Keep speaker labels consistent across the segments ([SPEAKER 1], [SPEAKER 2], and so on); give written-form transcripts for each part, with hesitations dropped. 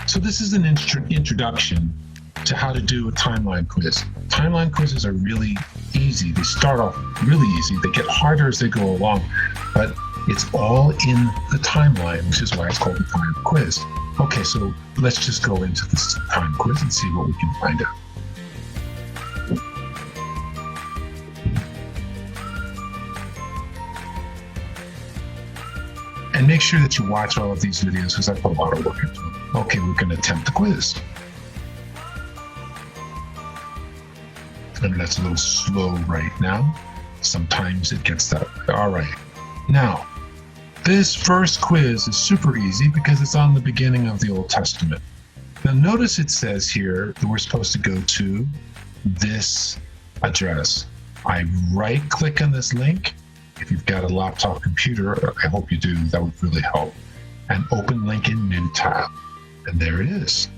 [SPEAKER 1] So this is an introduction to how to do a timeline quiz. Timeline quizzes are really easy. They start off really easy. They get harder as they go along, but it's all in the timeline, which is why it's called the time quiz. Okay, so let's just go into this time quiz and see what we can find out. And make sure that you watch all of these videos because I put a lot of work into them. Okay, we're going to attempt the quiz. And that's a little slow right now. Sometimes it gets that way. All right. Now, this first quiz is super easy because it's on the beginning of the Old Testament. Now, notice it says here that we're supposed to go to this address. I right-click on this link. If you've got a laptop computer, I hope you do, that would really help. And open link in New tab. And there it is.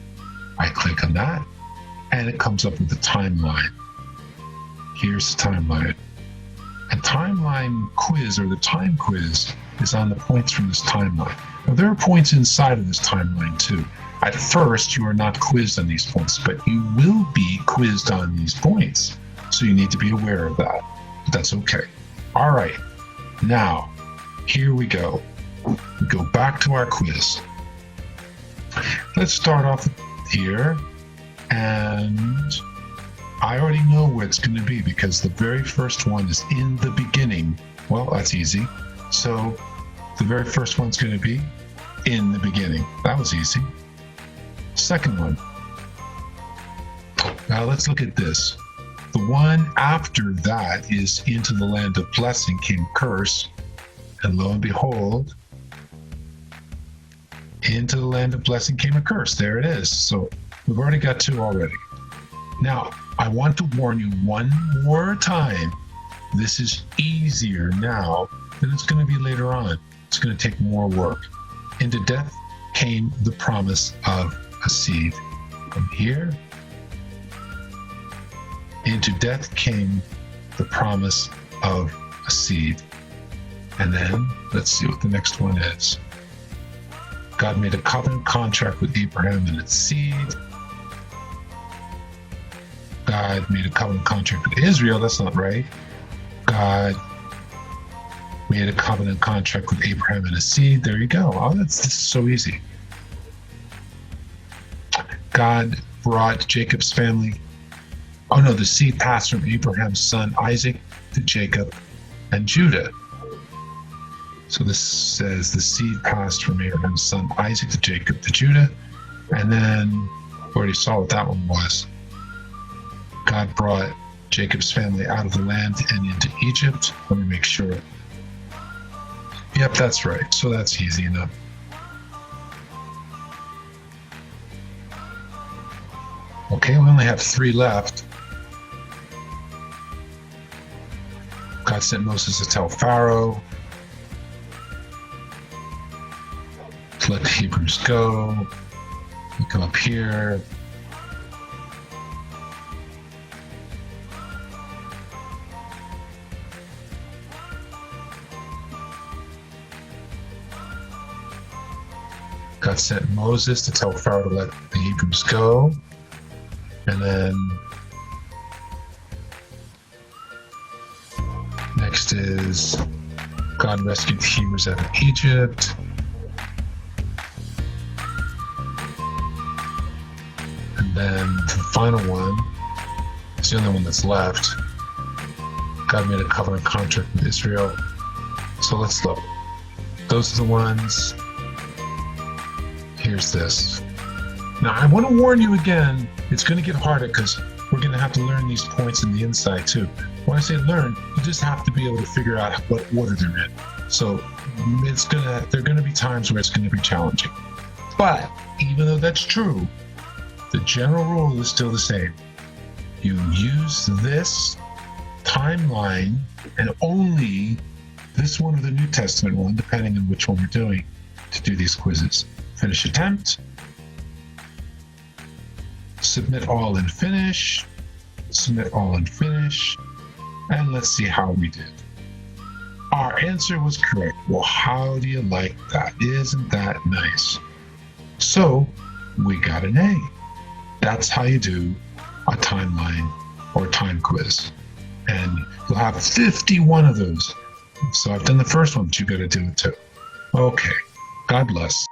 [SPEAKER 1] I click on that, and it comes up with the timeline. Here's the timeline. And timeline quiz, or the time quiz, is on the points from this timeline. Now, there are points inside of this timeline too. At first, you are not quizzed on these points, but you will be quizzed on these points. So you need to be aware of that. But that's okay. All right. Now, here we go. We go back to our quiz. Let's start off here, and I already know where it's going to be because the very first one is in the beginning. Well, that's easy. So the very first one's going to be in the beginning. That was easy. Second one. Now let's look at this. The one after that is into the land of blessing came curse, and lo and behold, into the land of blessing came a curse. There it is. So we've already got two already. Now, I want to warn you one more time. This is easier now than it's going to be later on. It's going to take more work. Into death came the promise of a seed. From here, into death came the promise of a seed. And then, let's see what the next one is. God made a covenant contract with Abraham and its seed. God made a covenant contract with Israel. That's not right. God made a covenant contract with Abraham and his seed. There you go. Oh, this is so easy. God brought Jacob's family. Oh no, the seed passed from Abraham's son Isaac to Jacob and Judah. So this says the seed passed from Abraham's son Isaac to Jacob to Judah. And then we already saw what that one was. God brought Jacob's family out of the land and into Egypt. Let me make sure. Yep, that's right. So that's easy enough. Okay, we only have 3 left. God sent Moses to tell Pharaoh to let the Hebrews go. We come up here. God sent Moses to tell Pharaoh to let the Hebrews go. And then next is God rescued the Hebrews out of Egypt. And then the final one is the only one that's left. God made a covenant contract with Israel. So let's look. Those are the ones. Here's this. Now, I want to warn you again, it's going to get harder because we're going to have to learn these points in the inside too. When I say learn, you just have to be able to figure out what order they're in. So there are going to be times where it's going to be challenging. But even though that's true, the general rule is still the same. You use this timeline and only this one or the New Testament one, depending on which one we're doing, to do these quizzes. Finish attempt. Submit all and finish. Submit all and finish. And let's see how we did. Our answer was correct. Well, how do you like that? Isn't that nice? So We got an A. That's how you do a timeline or time quiz. And you'll have 51 of those. So I've done the first one, but you got to do it too. Okay. God bless.